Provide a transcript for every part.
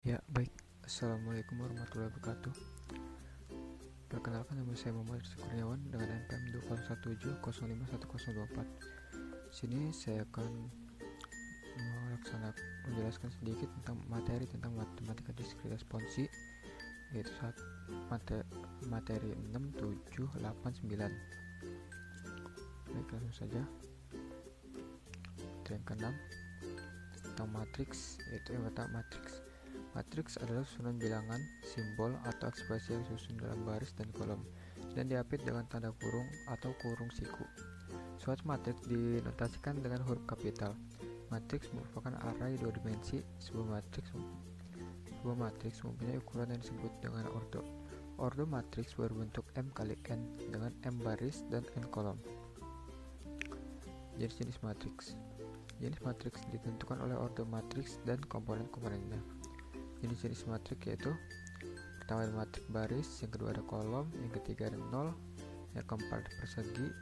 Ya, baik. Assalamualaikum warahmatullahi wabarakatuh. Perkenalkan, nama saya Muhammad Rizky Kurniawan dengan NPM 2017051024. Sini saya akan menjelaskan sedikit tentang materi tentang matematika diskrit responsi, yaitu materi 6, 7, 8, 9. Baik, langsung saja. Materi yang ke-6 tentang matriks, yaitu yang pertama matriks. Matriks adalah susunan bilangan, simbol, atau ekspresi yang disusun dalam baris dan kolom dan diapit dengan tanda kurung atau kurung siku. Suatu matriks dinotasikan dengan huruf kapital. Matriks merupakan array dua dimensi. Sebuah matriks mempunyai ukuran yang disebut dengan ordo. Ordo matriks berbentuk M kali N dengan M baris dan N kolom. Jenis-jenis matriks. Jenis matriks ditentukan oleh ordo matriks dan komponen-komponennya. Jenis-jenis matriks yaitu pertama ada matriks baris, yang kedua ada kolom, yang ketiga ada nol, yang keempat ada persegi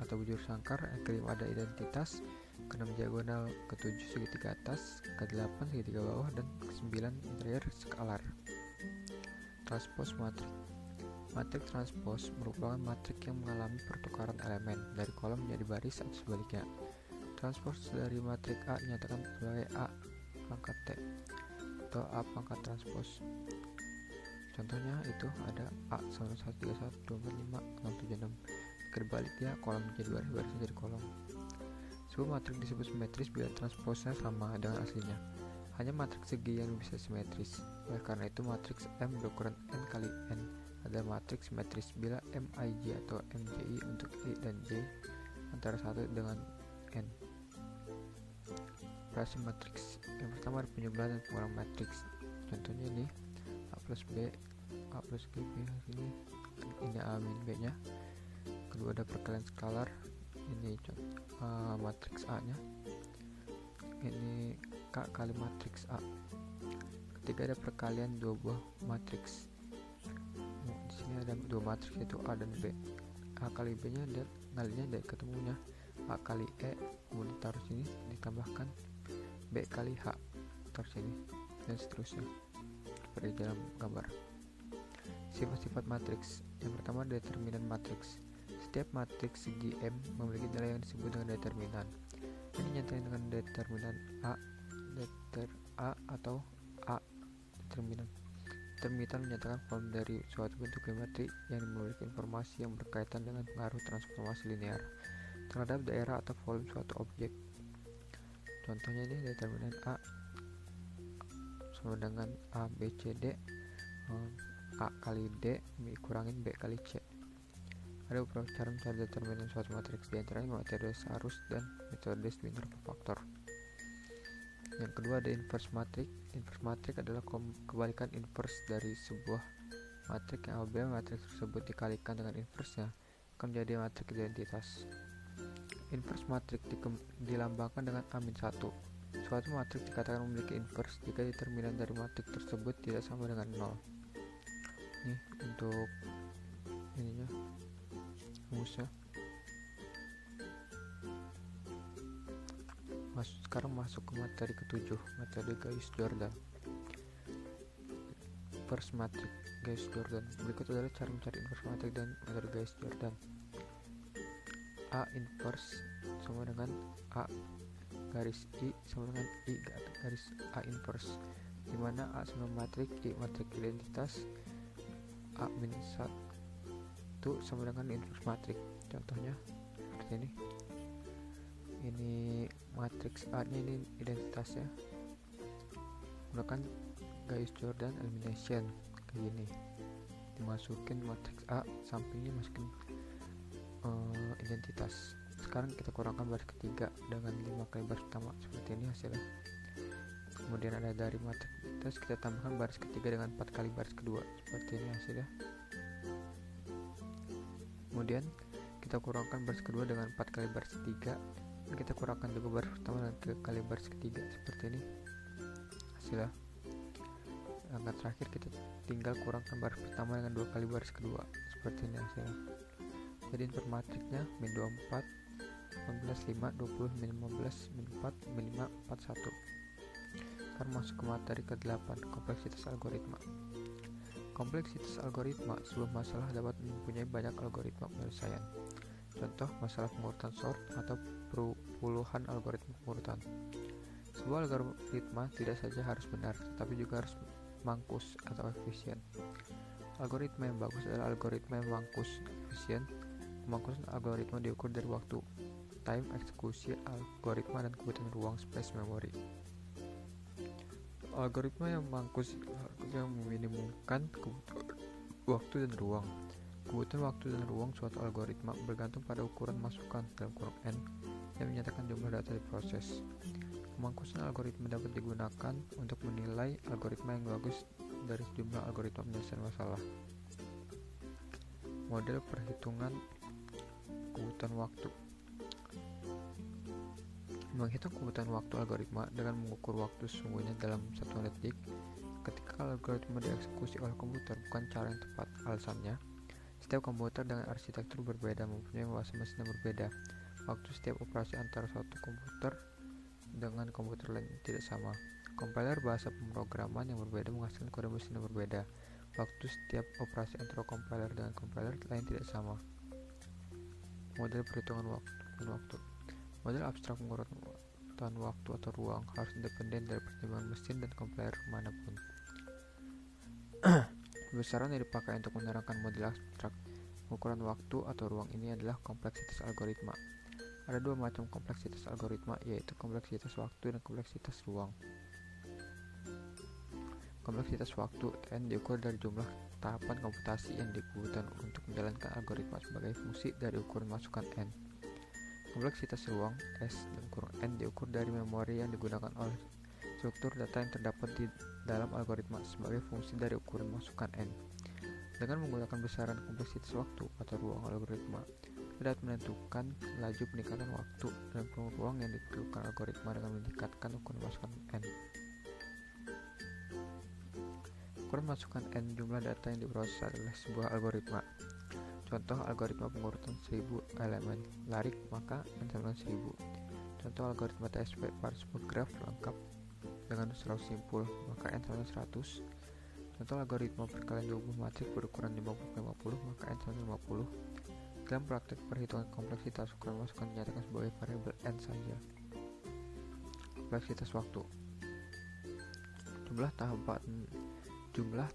atau bujur sangkar, yang kelima ada identitas, keenam diagonal, ketujuh segitiga atas, kedelapan segitiga bawah, dan kesembilan interior skalar. Transpose matriks. Matriks transpose merupakan matriks yang mengalami pertukaran elemen dari kolom menjadi baris atau sebaliknya. Transpose dari matriks A dinyatakan sebagai A pangkat T atau A pangkat transpose. Contohnya itu ada A sama 1, 3, 1, 2, 4, 5, 6, 7, 6. Kebaliknya kolom menjadi baris, baris menjadi kolom. Sebuah matriks disebut simetris bila transposnya sama dengan aslinya. Hanya matriks segi yang bisa simetris. Oleh karena itu matriks M berukuran N kali N adalah matriks simetris bila Mij atau Mji untuk I dan J antara 1 dengan N. Operasi matriks. Yang pertama ada penjumlahan dan pengurangan matriks. Contohnya ini A plus B, A plus B, ini A min B nya. Kedua ada perkalian skalar, ini matriks A nya, ini K kali matriks A. Ketiga ada perkalian dua buah matriks. Di sini ada dua matriks yaitu A dan B. A kali B nya dan ngalinya dari ketemunya A kali E, kemudian taruh sini ditambahkan B kali H, taruh sini, dan seterusnya seperti dalam gambar. Sifat-sifat matriks. Yang pertama determinan matriks. Setiap matriks segi M memiliki nilai yang disebut dengan determinan. Ini dinyatakan dengan determinan A atau A determinan. Determinan menyatakan form dari suatu bentuk geometri yang memiliki informasi yang berkaitan dengan pengaruh transformasi linear terhadap daerah atau volume suatu objek. Contohnya ini determinan A sama dengan A, B, C, D, A kali D kurangin B kali C. Ada beberapa cara mencari determinan suatu matriks, diantaranya metode Sarus dan metode Swinner faktor. Yang kedua ada inverse matrix. Inverse matrix adalah kebalikan inverse dari sebuah matriks yang apabila matriks tersebut dikalikan dengan inverse-nya akan menjadi matriks identitas. Inverse matriks dilambangkan dengan A-1. Suatu matriks dikatakan memiliki inverse jika determinan dari matriks tersebut tidak sama dengan 0. Ini untuk ininya rumusnya. Sekarang masuk ke materi ke-7, metode Gauss-Jordan. Inverse matrix Gauss-Jordan. Berikut adalah cara mencari inverse matrix dan metode Gauss-Jordan. A inverse sama dengan A garis I sama dengan I garis A inverse, dimana A sama matriks I matriks identitas, A min 1 sama dengan inverse matriks. Contohnya seperti ini matriks A nya, ini identitasnya, gunakan Gauss-Jordan elimination kayak gini, dimasukin matriks A, sampingnya masukin identitas. Sekarang kita kurangkan baris ketiga dengan 5 kali baris pertama, seperti ini hasilnya. Kemudian ada dari matriks kita tambahkan baris ketiga dengan 4 kali baris kedua, seperti ini hasilnya. Kemudian kita kurangkan baris kedua dengan 4 kali baris ketiga, dan kita kurangkan juga baris pertama dengan 3 kali baris ketiga, seperti ini hasilnya. Langkah terakhir kita tinggal kurangkan baris pertama dengan 2 kali baris kedua, seperti ini hasilnya. Jadi informatriknya min 24, 18, 5, 20, min 15, min 4, min 5, 41. Sekarang masuk ke materi ke-8, kompleksitas algoritma. Kompleksitas algoritma, sebuah masalah dapat mempunyai banyak algoritma penyelesaian. Contoh, masalah pengurutan sort atau puluhan algoritma pengurutan. Sebuah algoritma tidak saja harus benar, tetapi juga harus mangkus atau efisien. Algoritma yang bagus adalah algoritma yang mangkus, efisien. Pemangkusan algoritma diukur dari waktu, time eksekusi algoritma, dan kebutuhan ruang space memori. Algoritma yang mangkus yang meminimumkan kebutuhan waktu dan ruang. Kebutuhan waktu dan ruang suatu algoritma bergantung pada ukuran masukan dalam kurung n yang menyatakan jumlah data diproses. Pemangkusan algoritma dapat digunakan untuk menilai algoritma yang bagus dari sejumlah algoritma penyelesaian masalah. Model perhitungan kebutuhan waktu. Menghitung kebutuhan waktu algoritma dengan mengukur waktu sesungguhnya dalam 1 detik ketika algoritma dieksekusi oleh komputer bukan cara yang tepat. Alasannya, setiap komputer dengan arsitektur berbeda mempunyai bahasa mesin yang berbeda. Waktu setiap operasi antara suatu komputer dengan komputer lain tidak sama. Kompiler bahasa pemrograman yang berbeda menghasilkan kode mesin yang berbeda. Waktu setiap operasi antara kompiler dengan kompiler lain tidak sama. Model perhitungan waktu. Model abstrak pengurutan waktu atau ruang harus independen dari pertimbangan mesin dan kompiler manapun. Besaran yang dipakai untuk menerangkan model abstrak pengukuran waktu atau ruang ini adalah kompleksitas algoritma. Ada dua macam kompleksitas algoritma, yaitu kompleksitas waktu dan kompleksitas ruang. Kompleksitas waktu n diukur dari jumlah tahapan komputasi yang dibutuhkan untuk menjalankan algoritma sebagai fungsi dari ukuran masukan n. Kompleksitas ruang S dan kurung n diukur dari memori yang digunakan oleh struktur data yang terdapat di dalam algoritma sebagai fungsi dari ukuran masukan n. Dengan menggunakan besaran kompleksitas waktu atau ruang algoritma, dapat menentukan laju peningkatan waktu dan ruang yang diperlukan algoritma dengan meningkatkan ukuran masukan n. Ukuran masukan n jumlah data yang diproses oleh sebuah algoritma. Contoh algoritma pengurutan 1000 elemen larik maka n sama dengan 1000. Contoh algoritma TSP pada sebuah graf lengkap dengan 100 simpul maka n sama dengan 100. Contoh algoritma perkalian 20 matrik berukuran 50-50 maka n sama dengan 50. Dalam praktek perhitungan kompleksitas, ukuran masukan dinyatakan sebagai variabel n saja. Kompleksitas waktu. Jumlah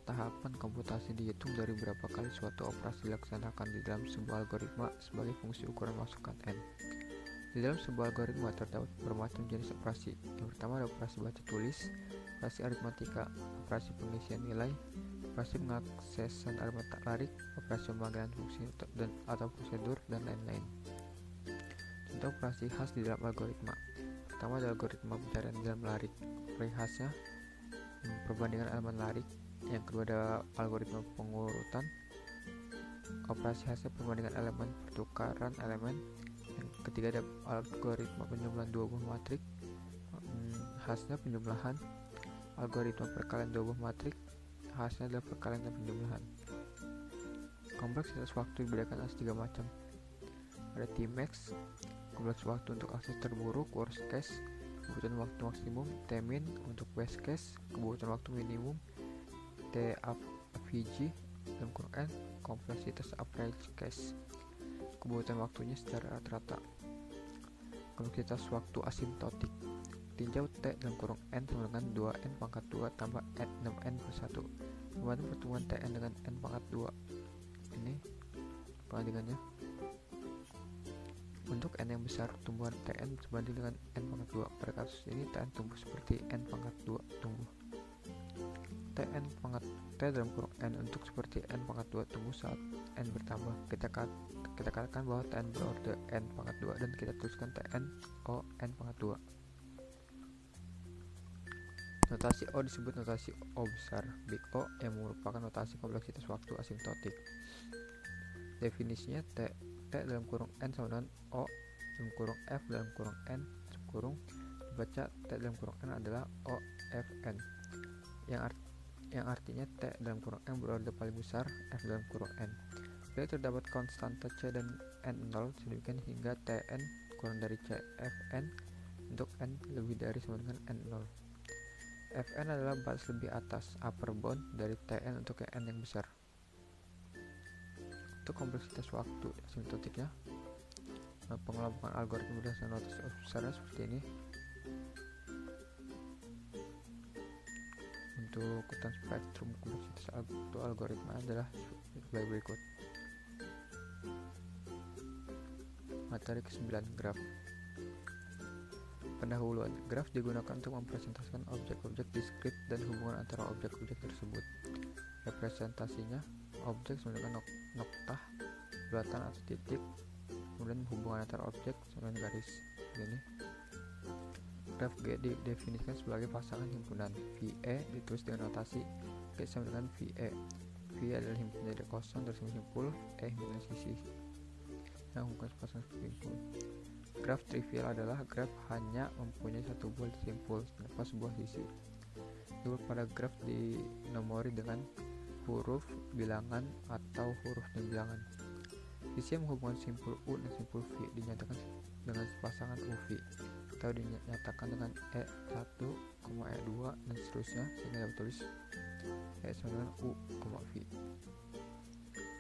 tahapan komputasi dihitung dari berapa kali suatu operasi dilaksanakan di dalam sebuah algoritma sebagai fungsi ukuran masukan n. Di dalam sebuah algoritma terdapat bermacam jenis operasi. Yang pertama ada operasi baca tulis, operasi aritmatika, operasi pengisian nilai, operasi pengaksesan alamat larik, operasi pemanggilan fungsi dan atau prosedur, dan lain-lain. Contoh operasi khas di dalam algoritma. Pertama ada algoritma pencarian di dalam larik. Operasi khasnya perbandingan elemen larik. Yang kedua ada algoritma pengurutan. Operasi khasnya perbandingan elemen, pertukaran elemen. Yang ketiga ada algoritma penjumlahan dua buah matrik. Khasnya penjumlahan. Algoritma perkalian dua buah matrik. Khasnya adalah perkalian dan penjumlahan. Kompleksitas waktu dibedakan atas 3 macam. Ada Tmax, kompleks waktu untuk akses terburuk, worst case, kebutuhan waktu maksimum, Tmin untuk best case, kebutuhan waktu minimum, Tavg dalam kurung n, kompleksitas average case, kebutuhan waktunya secara rata-rata. Kompleksitas waktu asimptotik, tinjau T dalam kurung n sama dengan 2n pangkat 2 tambah 6n per 1. Membantu pertemuan Tn dengan n pangkat 2. Ini perbandingannya. Untuk n yang besar, tumbuhan Tn sebanding dengan n pangkat 2. Pada kasus ini Tn tumbuh seperti n pangkat 2 tumbuh. Tn pangkat T dalam kurung n untuk seperti n pangkat 2 tumbuh saat n bertambah. Kita katakan bahwa Tn berorder n pangkat 2 dan kita tuliskan Tn O n pangkat 2. Notasi O disebut notasi O besar, big O, yang merupakan notasi kompleksitas waktu asimptotik. Definisinya T dalam kurung n sama dengan O dalam kurung F dalam kurung n kurung dibaca T dalam kurung n adalah O F n, yang artinya T dalam kurung n berorder paling besar F dalam kurung n. Bila terdapat konstanta C dan n 0 sedemikian hingga Tn kurang dari C F n untuk n lebih dari sama dengan n 0. Fn adalah batas lebih atas upper bound dari Tn untuk n yang besar. Untuk kompleksitas waktu asimtotiknya, pengelompokan algoritma berdasarkan notasi besarnya seperti ini. Untuk ukuran spektrum kompleksitas algoritma adalah sebagai berikut. Materi ke-9, graf. Pendahuluan, graf digunakan untuk mempresentasikan objek-objek diskrit dan hubungan antara objek-objek tersebut. Representasinya, objek menggunakan noktah, bulatan atau titik, kemudian hubungan antara objek dengan garis. Ini. Graf G didefinisikan sebagai pasangan himpunan. VE ditulis dengan notasi G sama dengan VE. VE adalah himpunan dari kosong dari simpul, himpunan sisi yang menghubungkan sepasang simpul. Graf trivial adalah graf hanya mempunyai satu buah simpul tanpa sebuah sisi. Simpul pada graf dinomori dengan huruf bilangan atau huruf dan bilangan. Sisi yang menghubungkan simpul U dan simpul V dinyatakan dengan pasangan UV atau dinyatakan dengan E1, E2 dan seterusnya, sehingga dapat tulis E sama dengan U, V.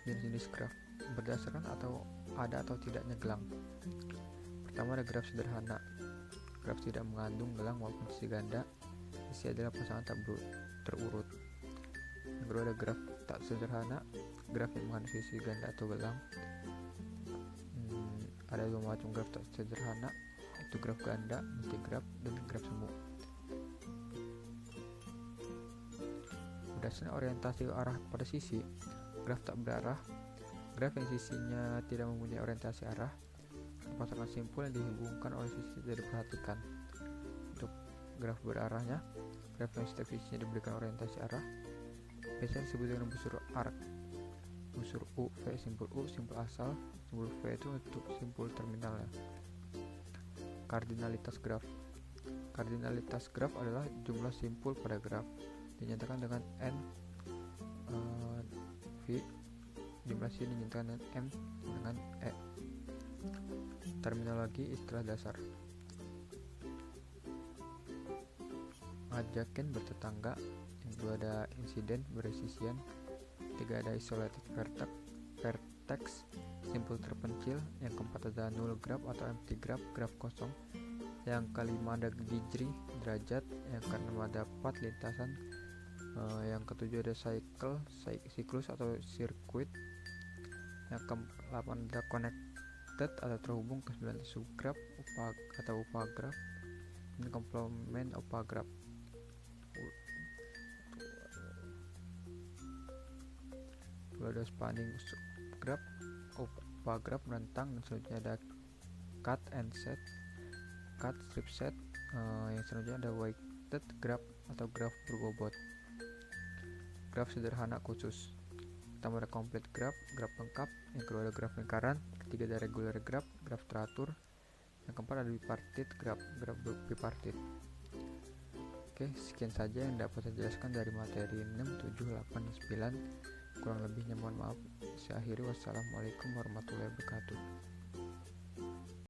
Jenis graf berdasarkan ada atau tidaknya gelang. Pertama ada graf sederhana. Graf tidak mengandung gelang maupun sisi ganda. Sisi adalah pasangan tak terurut. Yang kedua ada graf tak sederhana. Graf yang mengandung sisi ganda atau gelang. Ada dua macam graf tak sederhana, yaitu graf ganda, multigraf, dan graf semu. Berdasarkan orientasi arah pada sisi, graf tak berarah. Graf yang sisinya tidak mempunyai orientasi arah, pasangan simpul yang dihubungkan oleh sisi tidak diperhatikan. Untuk graf berarahnya, graf yang setiap sisinya diberikan orientasi arah biasanya disebut dengan busur arc. Busur U, V, simpul U, simpul asal, simpul V itu untuk simpul terminalnya. Kardinalitas graf. Kardinalitas graf adalah jumlah simpul pada graf, dinyatakan dengan N V. Jumlah sini dinyatakan dengan M dengan E. Terminologi istilah dasar. Ngajakin bertetangga. Yang kedua ada insiden beresisian. Tiga ada isolated vertex, simpul terpencil. Yang keempat ada null graph atau empty graph, graf kosong. Yang kelima ada degree, derajat. Yang keenam ada path, lintasan. Yang ketujuh ada siklus atau circuit. Yang ke-8 ada connected atau terhubung. Ke-9 subgraph atau upagraph, dan komplement upagraph. Lalu ada spanning graph, upagraph menentang, dan selanjutnya ada cut and set, cut strip set. Yang selanjutnya ada weighted graph atau graph berbobot. Graf sederhana khusus. Pertama ada complete graph, graf lengkap. Yang kedua ada graf lingkaran. Ketiga ada regular graph, graf teratur. Yang keempat ada bipartite graph, graf bipartite. Oke, sekian saja yang dapat saya jelaskan dari materi 6, 7, 8, dan 9. Kurang lebihnya mohon maaf. Saya akhiri. Wassalamualaikum warahmatullahi wabarakatuh.